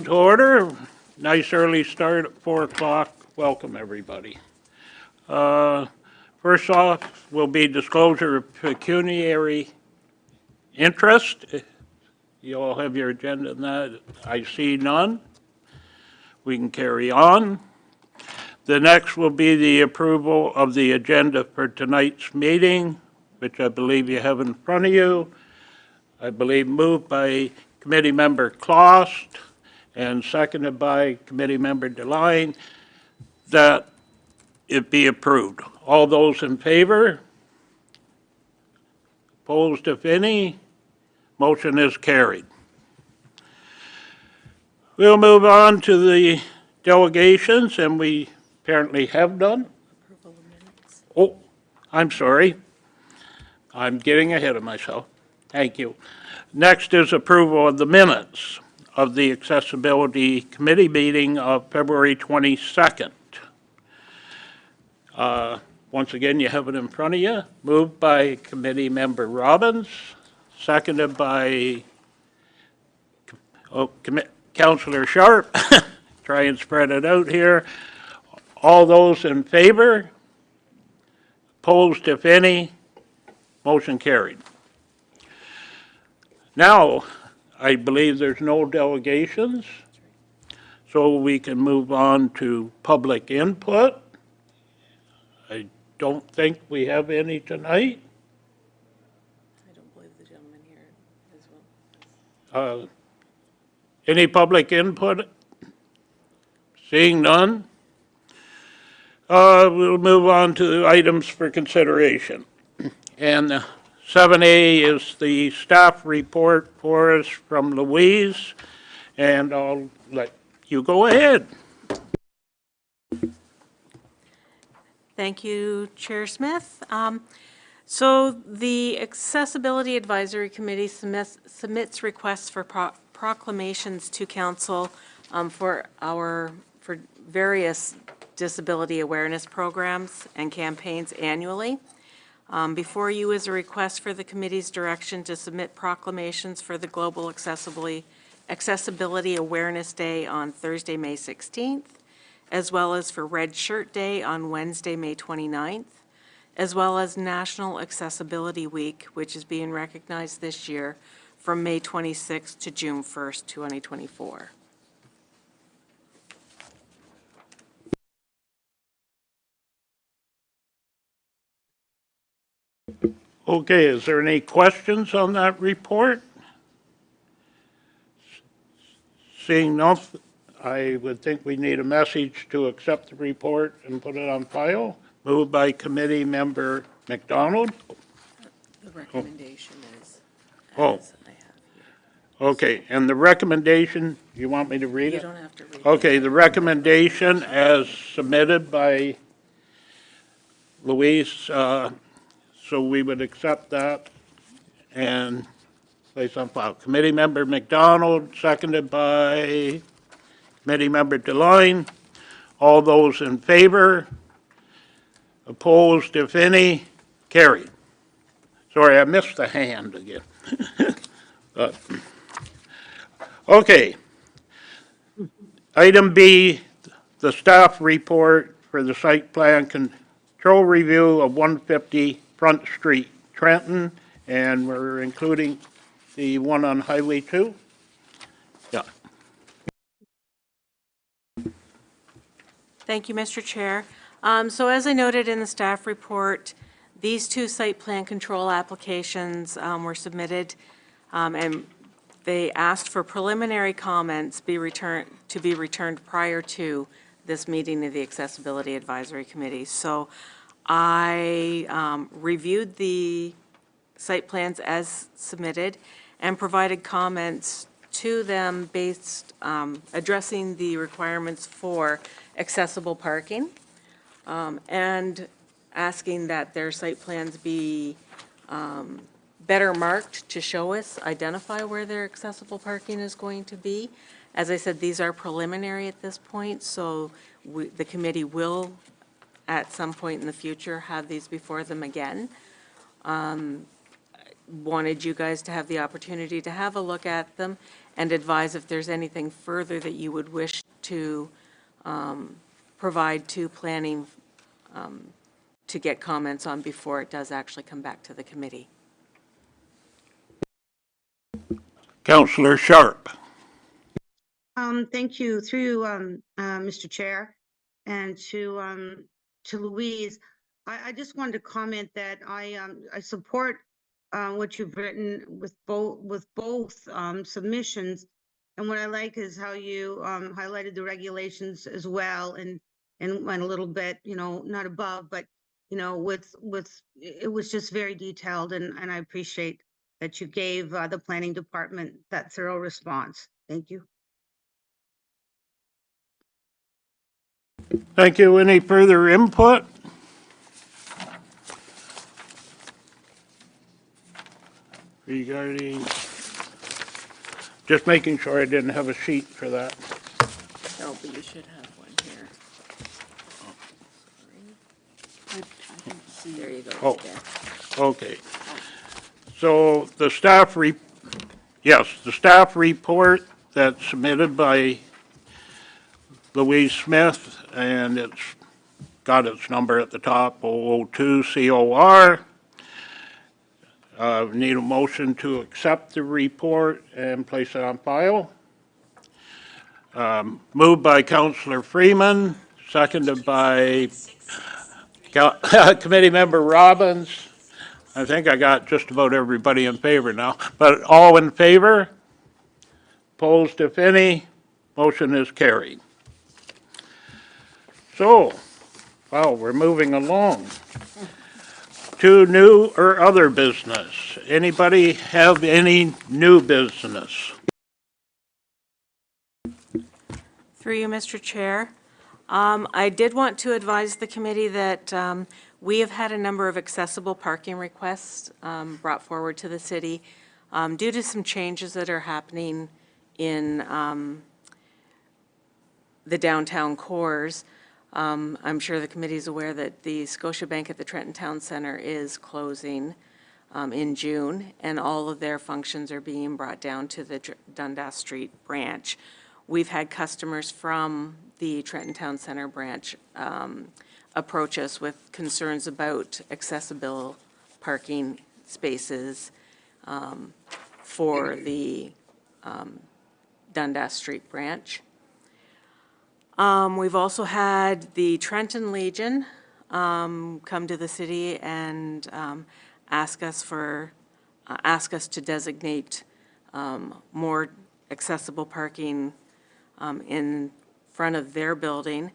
To order. Nice early start at 4 o'clock. Welcome, everybody. First off will be disclosure of pecuniary interest. You all have your agenda on that. I see none. We can carry on. The next will be the approval of the agenda for tonight's meeting, which I believe you have in front of you. I believe moved by Committee Member Klost and seconded by Committee Member DeLine, that it be approved. All those in favor? Opposed, if any? Motion is carried. We'll move on to the delegations, and we apparently have done. Oh, I'm sorry. I'm getting ahead of myself. Thank you. Next is approval of the minutes of the Accessibility Committee meeting of February 22nd. Once again, you have it in front of you. Moved by Committee Member Robbins, seconded by Councilor Sharp. Try and spread it out here. All those in favor? Opposed, if any? Motion carried. Now, I believe there's no delegations, so we can move on to public input. I don't think we have any tonight. I don't believe the gentleman here as well. Any public input? Seeing none. We'll move on to items for consideration. And 7A is the staff report for us from Louise, and I'll let you go ahead. Thank you, Chair Smith. So the Accessibility Advisory Committee submits requests for proclamations to Council for various disability awareness programs and campaigns annually. Before you is a request for the committee's direction to submit proclamations for the Global Accessibility Awareness Day on Thursday, May 16th, as well as for Red Shirt Day on Wednesday, May 29th, as well as National Accessibility Week, which is being recognized this year from May 26th to June 1st, 2024. Okay, is there any questions on that report? Seeing none, I would think we need a message to accept the report and put it on file. Moved by Committee Member McDonald. The recommendation is as I have here. Okay, and the recommendation, you want me to read it? You don't have to read it. Okay, the recommendation as submitted by Louise, so we would accept that and place on file. Committee Member McDonald, seconded by Committee Member DeLine. All those in favor? Opposed, if any? Carried. Sorry, I missed the hand again. Okay. Item B, the staff report for the site plan control review of 150 Front Street, Trenton, and we're including the one on Highway 2? Yeah. Thank you, Mr. Chair. So as I noted in the staff report, these two site plan control applications were submitted, and they asked for preliminary comments to be returned prior to this meeting of the Accessibility Advisory Committee. So I reviewed the site plans as submitted and provided comments to them based addressing the requirements for accessible parking and asking that their site plans be better marked to show us, identify where their accessible parking is going to be. As I said, these are preliminary at this point, so the committee will, at some point in the future, have these before them again. wanted you guys to have the opportunity to have a look at them and advise if there's anything further that you would wish to provide to planning to get comments on before it does actually come back to the committee. Councillor Sharp. Thank you, through Mr. Chair, and to Louise. I just wanted to comment that I support what you've written with both submissions, and what I like is how you highlighted the regulations as well, and went a little bit, not above, but with it was just very detailed, and I appreciate that you gave the planning department that thorough response. Thank you. Thank you. Any further input? Regarding, just making sure I didn't have a sheet for that. No, but you should have one here. There you go. Oh. Right there. Okay. So the staff the staff report that's submitted by Louise Smith, and it's got its number at the top, 002 COR. Need a motion to accept the report and place it on file. Moved by Councillor Freeman, seconded by Committee Member Robbins. I think I got just about everybody in favor now, but all in favor? Opposed, if any? Motion is carried. So, wow, we're moving along. To new or other business. Anybody have any new business? Through you, Mr. Chair. I did want to advise the committee that we have had a number of accessible parking requests brought forward to the city due to some changes that are happening in the downtown cores. I'm sure the committee is aware that the Scotiabank at the Trenton Town Center is closing in June, and all of their functions are being brought down to the Dundas Street branch. We've had customers from the Trenton Town Center branch approach us with concerns about accessible parking spaces for the Dundas Street branch. We've also had the Trenton Legion come to the city and ask us to designate more accessible parking in front of their building.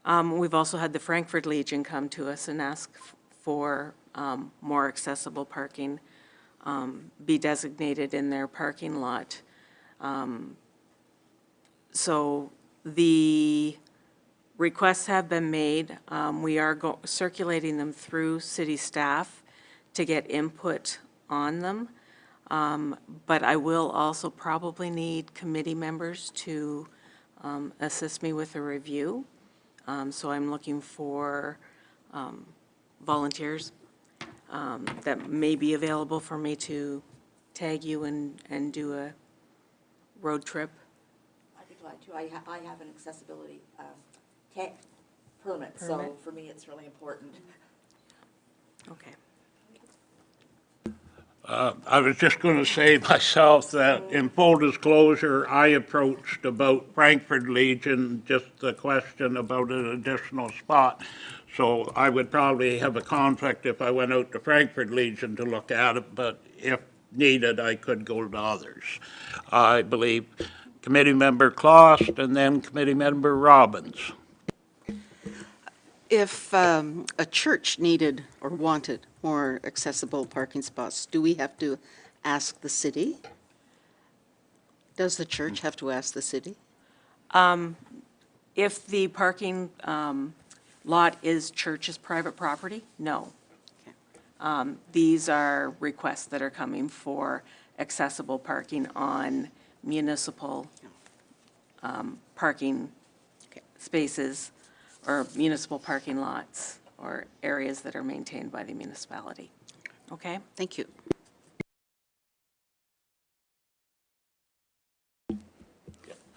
We've also had the Frankfurt Legion come to us and ask for more accessible parking be designated in their parking lot. So the requests have been made. We are circulating them through city staff to get input on them. But I will also probably need committee members to assist me with a review. So I'm looking for volunteers that may be available for me to tag you and do a road trip. I'd be glad to. I have an accessibility permit, so for me it's really important. Okay. I was just going to say myself that in full disclosure, I approached about Frankfurt Legion, just the question about an additional spot. So I would probably have a conflict if I went out to Frankfurt Legion to look at it, but if needed, I could go to others. I believe Committee Member Klost and then Committee Member Robbins. If a church needed or wanted more accessible parking spots, do we have to ask the city? Does the church have to ask the city? If the parking lot is church's private property, no. These are requests that are coming for accessible parking on municipal parking spaces or municipal parking lots or areas that are maintained by the municipality. Okay? Thank you.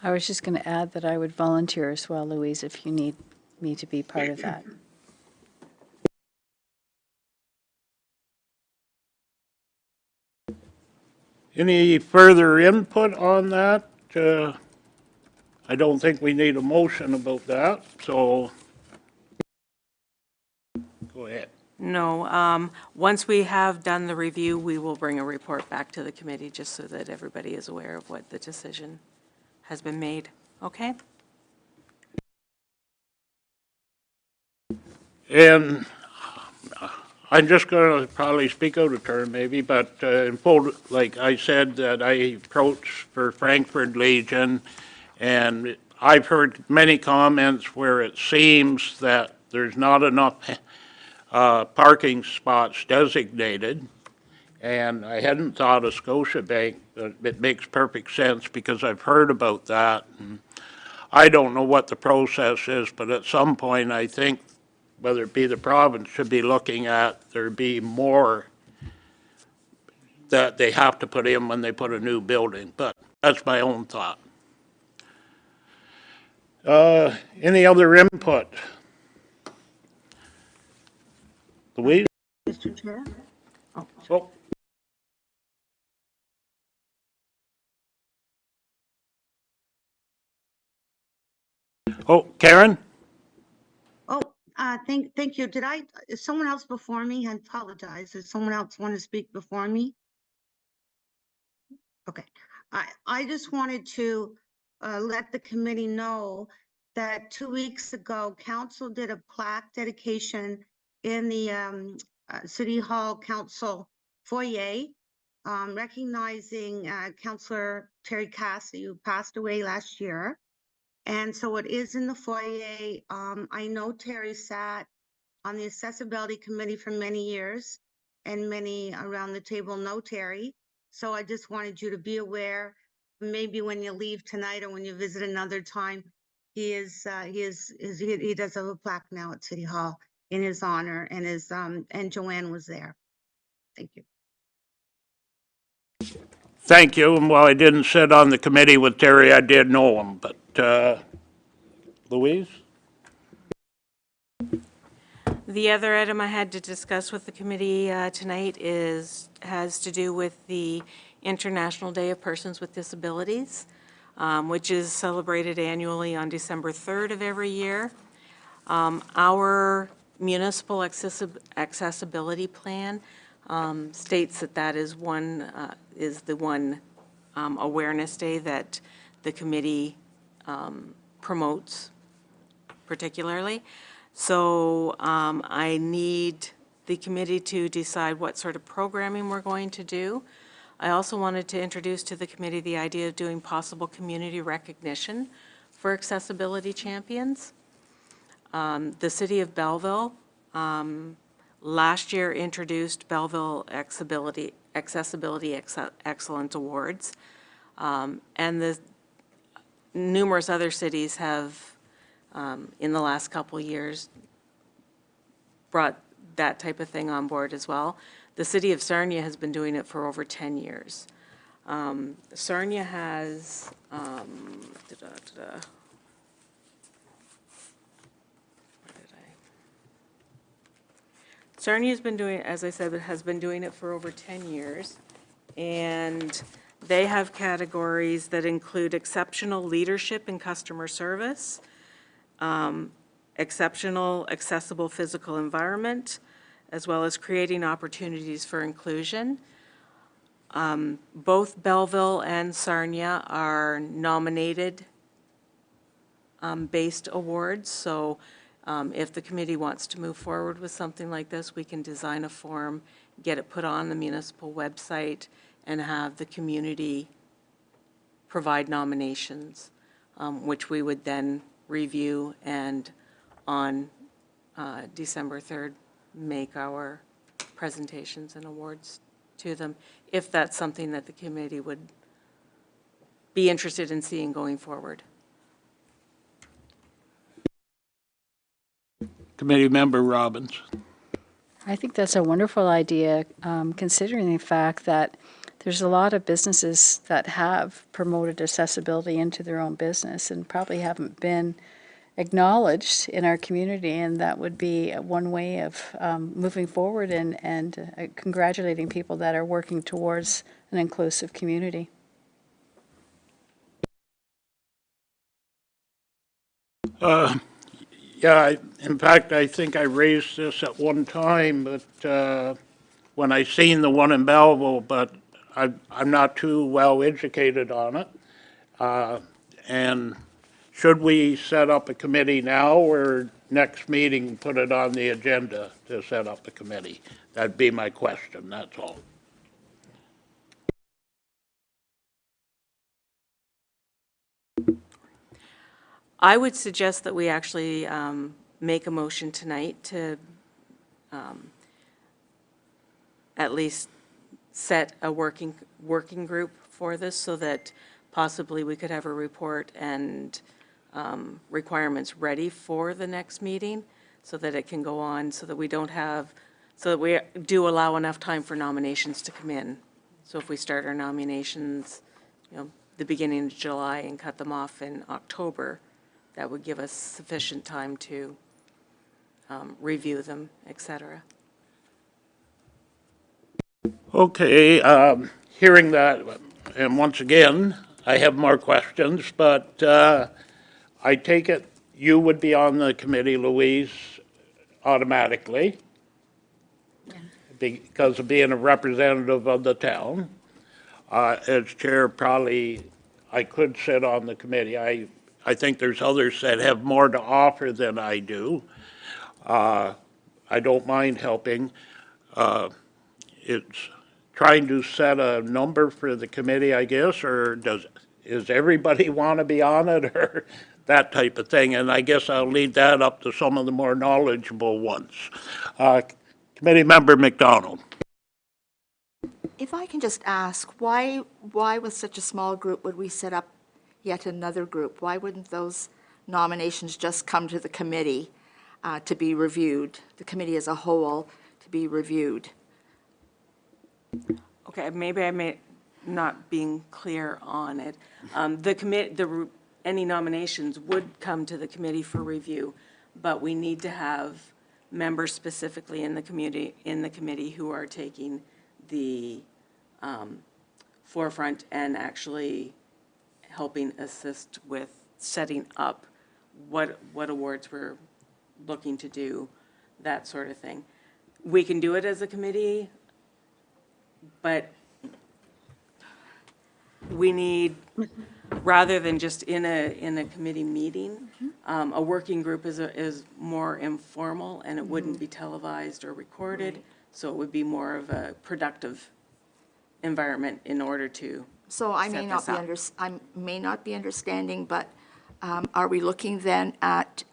I was just going to add that I would volunteer as well, Louise, if you need me to be part of that. Any further input on that? I don't think we need a motion about that, so go ahead. No, once we have done the review, we will bring a report back to the committee just so that everybody is aware of what the decision has been made. Okay? And I'm just going to probably speak out of turn maybe, but in full, like I said, that I approached for Frankfurt Legion, and I've heard many comments where it seems that there's not enough parking spots designated, and I hadn't thought of Scotiabank, but it makes perfect sense because I've heard about that. And I don't know what the process is, but at some point, I think whether it be the province should be looking at, there be more that they have to put in when they put a new building, but that's my own thought. Any other input? Louise? Mr. Chair? Oh. Oh, Karen? Oh, thank you. Is someone else before me? I apologize. Does someone else want to speak before me? Okay. I just wanted to let the committee know that 2 weeks ago, council did a plaque dedication in the City Hall Council foyer, recognizing Councillor Terry Cassidy, who passed away last year. And so it is in the foyer. I know Terry sat on the accessibility committee for many years, and many around the table know Terry. So I just wanted you to be aware, maybe when you leave tonight or when you visit another time, he does have a plaque now at City Hall in his honor, and and Joanne was there. Thank you. Thank you, and while I didn't sit on the committee with Terry, I did know him, but, Louise? The other item I had to discuss with the committee tonight has to do with the International Day of Persons with Disabilities, which is celebrated annually on December 3rd of every year. Our municipal accessibility plan states that is the one awareness day that the committee promotes particularly. So I need the committee to decide what sort of programming we're going to do. I also wanted to introduce to the committee the idea of doing possible community recognition for accessibility champions. The City of Belleville last year introduced Belleville Accessibility Excellence Awards, and the numerous other cities have in the last couple years brought that type of thing on board as well. The city of Sarnia has been doing it for over 10 years. Sarnia has, Sarnia's been doing, as I said, has been doing it for over 10 years. And they have categories that include exceptional leadership in customer service, exceptional accessible physical environment, as well as creating opportunities for inclusion. Both Belleville and Sarnia are nominated based awards, so if the committee wants to move forward with something like this, we can design a form, get it put on the municipal website, and have the community provide nominations, which we would then review and on December 3rd, make our presentations and awards to them, if that's something that the committee would be interested in seeing going forward. Committee Member Robbins. I think that's a wonderful idea, considering the fact that there's a lot of businesses that have promoted accessibility into their own business and probably haven't been acknowledged in our community, and that would be one way of moving forward and congratulating people that are working towards an inclusive community. Yeah, in fact, I think I raised this at one time, but when I seen the one in Belleville, but I'm not too well educated on it. And should we set up a committee now or next meeting, put it on the agenda to set up a committee? That'd be my question, that's all. I would suggest that we actually make a motion tonight to at least set a working group for this so that possibly we could have a report and requirements ready for the next meeting so that it can go on, so that we don't have, so that we do allow enough time for nominations to come in. So if we start our nominations, the beginning of July and cut them off in October, that would give us sufficient time to review them, et cetera. Okay, hearing that, and once again, I have more questions, but I take it you would be on the committee, Louise, automatically, because of being a representative of the town. As chair, probably I could sit on the committee. I think there's others that have more to offer than I do. I don't mind helping. It's trying to set a number for the committee, I guess, or does everybody want to be on it, or that type of thing? And I guess I'll leave that up to some of the more knowledgeable ones. Committee Member McDonald. If I can just ask, why with such a small group would we set up yet another group? Why wouldn't those nominations just come to the committee to be reviewed, the committee as a whole to be reviewed? Okay, maybe I may not being clear on it. Any nominations would come to the committee for review, but we need to have members specifically in the committee who are taking the forefront and actually helping assist with setting up what awards we're looking to do, that sort of thing. We can do it as a committee, but we need, rather than just in a committee meeting, a working group is more informal, and it wouldn't be televised or recorded, so it would be more of a productive environment in order to So I may set not this be up. I may not be understanding, but are we looking then at,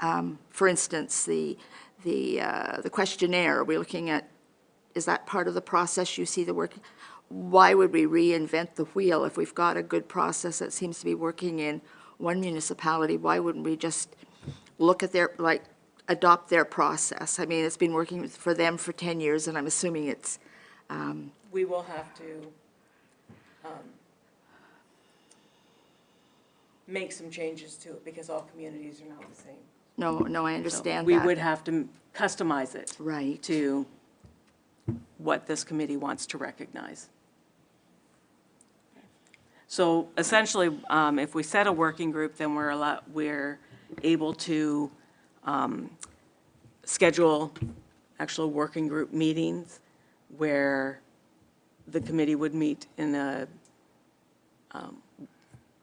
for instance, the questionnaire? Are we looking at, is that part of the process you see the work? Why would we reinvent the wheel if we've got a good process that seems to be working in one municipality? Why wouldn't we just look at adopt their process? I mean, it's been working for them for 10 years, and I'm assuming it's, We will have to make some changes to it because all communities are not the same. no, I So understand that. we would have to customize it Right. to what this committee wants to recognize. So essentially, if we set a working group, then we're able to schedule actual working group meetings where the committee would meet in a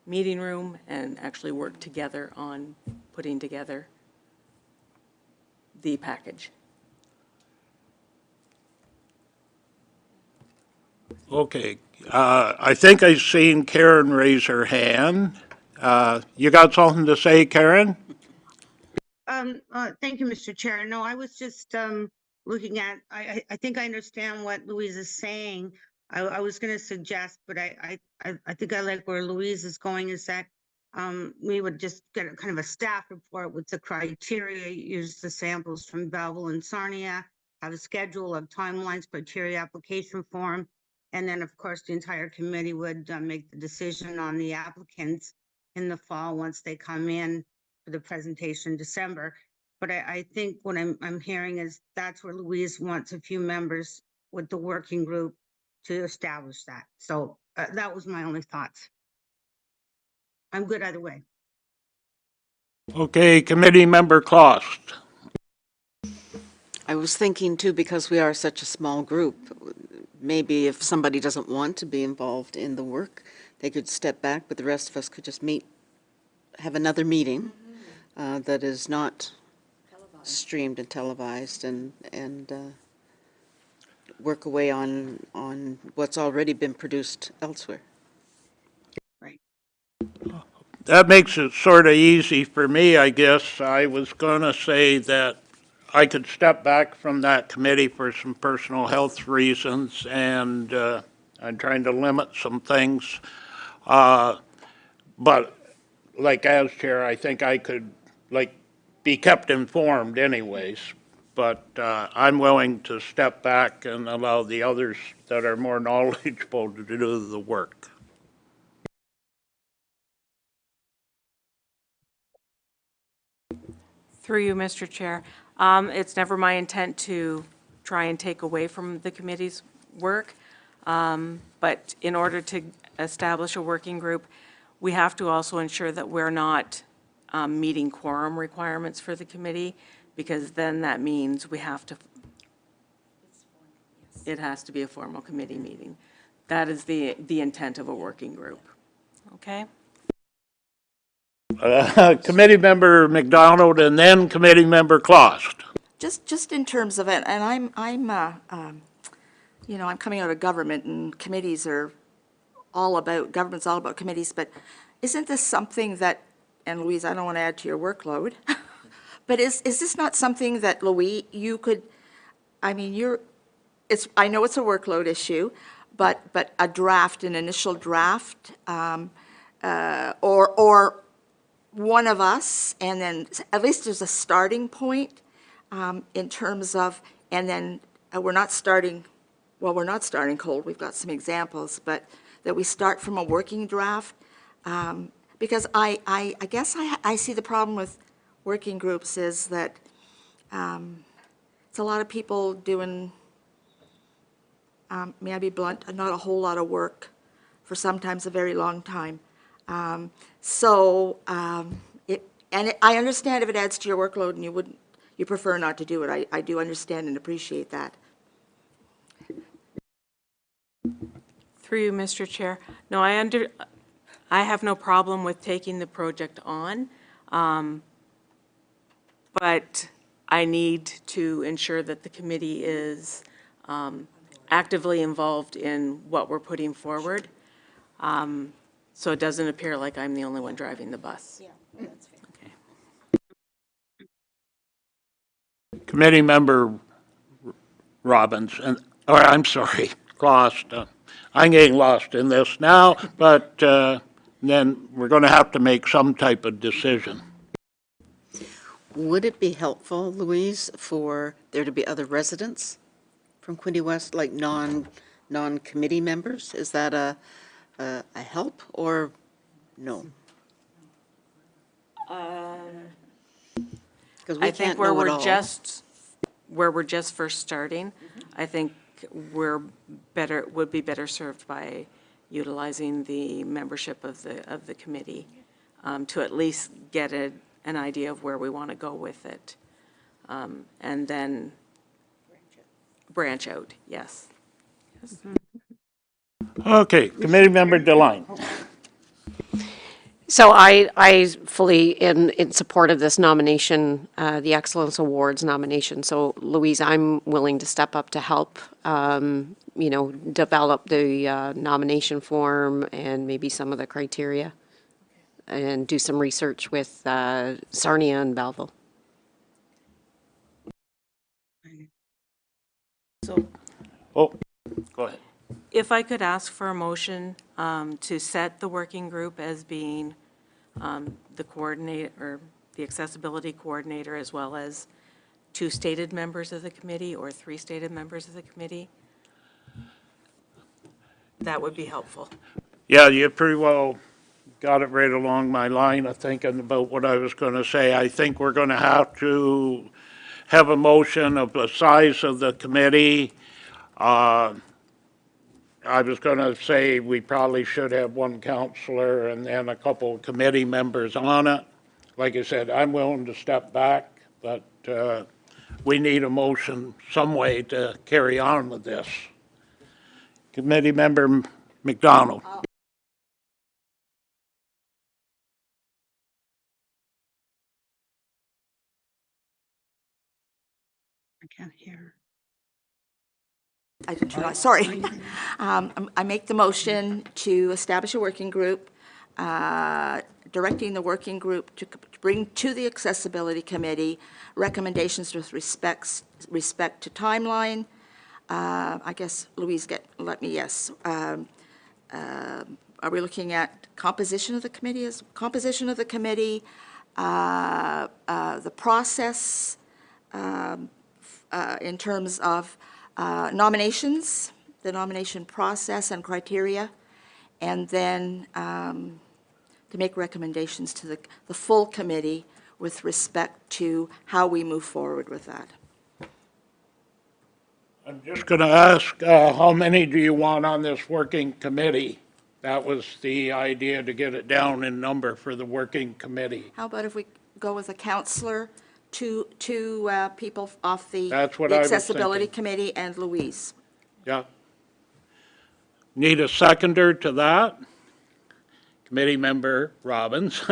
meeting room and actually work together on putting together the package. Okay, I think I seen Karen raise her hand. You got something to say, Karen? Thank you, Mr. Chair. No, I was just, looking at, I think I understand what Louise is saying. I was gonna suggest, but I think I like where Louise is going, is that, we would just get a kind of a staff report with the criteria, use the samples from Belleville and Sarnia, have a schedule of timelines, criteria, application form, And then, of course, the entire committee would make the decision on the applicants in the fall once they come in for the presentation in December. But I think what I'm hearing is that's where Louise wants a few members with the working group to establish that. So that was my only thoughts. I'm good either way. Okay, committee member Klost. I was thinking too, because we are such a small group, maybe if somebody doesn't want to be involved in the work, they could step back, but the rest of us could just meet, have another meeting that is not streamed and televised, and work away on what's already been produced elsewhere. Right. That makes it sort of easy for me, I guess. I was going to say that I could step back from that committee for some personal health reasons, and I'm trying to limit some things. But like as chair, I think I could, like, be kept informed anyways. But I'm willing to step back and allow the others that are more knowledgeable to do the work. Through you, Mr. Chair. It's never my intent to try and take away from the committee's work, but in order to establish a working group, we have to also ensure that we're not meeting quorum requirements for the committee, because then that means we have to, it has to be a formal committee meeting. That is the intent of a working group. Okay? Committee member McDonald and then committee member Klost. Just in terms of it, and you know, I'm coming out of government, and committees are all about, government's all about committees, but isn't this something that, and Louise, I don't want to add to your workload, but is this not something that, Louise, you could, I mean, I know it's a workload issue, but a draft, an initial draft, or one of us, and then at least there's a starting point in terms of, and then we're not starting cold, we've got some examples, but that we start from a working draft, because I guess I see the problem with working groups is that it's a lot of people doing, may I be blunt, not a whole lot of work for sometimes a very long time. I understand if it adds to your workload and you prefer not to do it. I do understand and appreciate that. Through you, Mr. Chair. No, I have no problem with taking the project on, but I need to ensure that the committee is actively involved in what we're putting forward, so it doesn't appear like I'm the only one driving the bus. Yeah, that's fair. Okay. Committee member Robbins, or I'm sorry, Klost. I'm getting lost in this now, but then we're going to have to make some type of decision. Would it be helpful, Louise, for there to be other residents from Quinte West, like non-committee members? Is that a help or no? Because we I think can't know it all. where we're just first starting, I think would be better served by utilizing the membership of the committee to at least get an idea of where we want to go with it. And then branch out, yes. Okay, committee member DeLine. So I fully in support of this nomination, the Excellence Awards nomination. So Louise, I'm willing to step up to help, develop the nomination form and maybe some of the criteria and do some research with Sarnia and Belleville. So Oh, go ahead. if I could ask for a motion to set the working group as being the coordinator, or the accessibility coordinator, as well as 2 stated members of the committee or 3 stated members of the committee. that would be helpful. Yeah, you pretty well got it right along my line of thinking about what I was going to say. I think we're going to have a motion of the size of the committee. I was going to say we probably should have one counselor and then a couple of committee members on it. Like I said, I'm willing to step back, but we need a motion some way to carry on with this. Committee member McDonald. I can't hear. I didn't realize, sorry. I make the motion to establish a working group, directing the working group to bring to the Accessibility Committee recommendations with respect to timeline. I guess Louise let me, yes. Are we looking at composition of the committee, the process in terms of nominations, the nomination process and criteria, and then to make recommendations to the full committee with respect to how we move forward with that. I'm just going to ask, how many do you want on this working committee? That was the idea, to get it down in number for the working committee. How about if we go with a counselor, two people off the That's what the I was Accessibility thinking. Committee, and Louise? Yeah. Need a seconder to that? Committee member Robbins.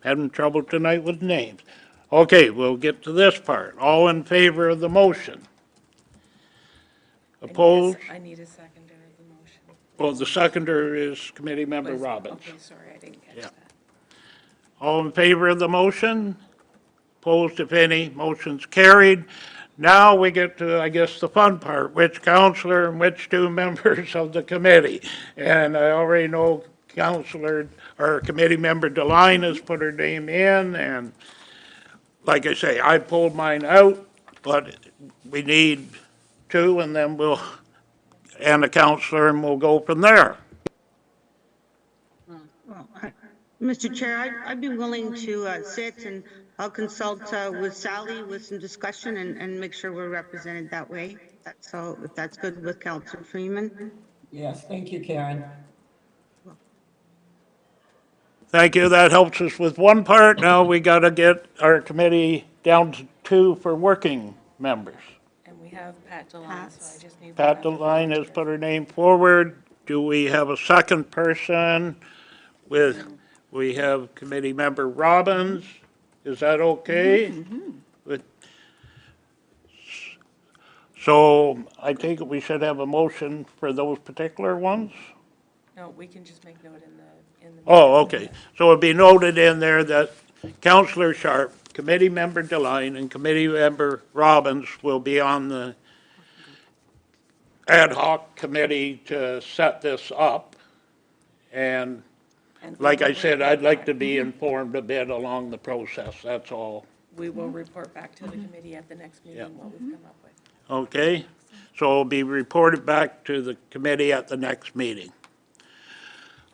Having trouble tonight with names. Okay, we'll get to this part. All in favor of the motion? Opposed? I need a seconder of the motion. Well, the seconder is committee member Robbins. Okay, sorry, I didn't catch Yeah. that. All in favor of the motion? Opposed, if any? Motion's carried. Now we get to, I guess, the fun part, which counselor and which two members of the committee. And I already know counselor, or committee member Deline has put her name in, and like I say, I pulled mine out, but we need two, and then and a counselor, and we'll go from there. Well, Mr. Chair, I'd be willing to sit, and I'll consult with Sally with some discussion and make sure we're represented that way. So if that's good with Councilor Freeman. Yes, thank you, Karen. Thank you, that helps us with one part. Now we got to get our committee down to two for working members. And we have Pat DeLine, so I just need. Pat DeLine has put her name forward. Do we have a second person we have committee member Robbins? Is that okay? With- So I take it we should have a motion for those particular ones? No, we can just make note in the. Oh, okay. So it'd be noted in there that Counselor Sharp, committee member Deline, and committee member Robbins will be on the ad hoc committee to set this up. And like I said, I'd like to be informed a bit along the process, that's all. We will report back to the committee at the next meeting what we've come up with. Okay? So it'll be reported back to the committee at the next meeting.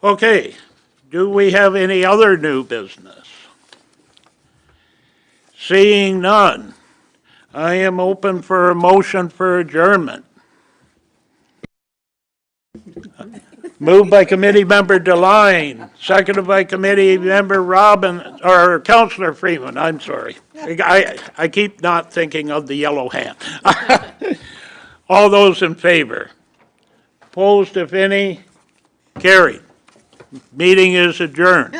Okay, do we have any other new business? Seeing none, I am open for a motion for adjournment. Moved by committee member Deline, seconded by committee member Robbins, or Counselor Freeman, I'm sorry. I keep not thinking of the yellow hand. All those in favor? Opposed, if any? Carried. Meeting is adjourned.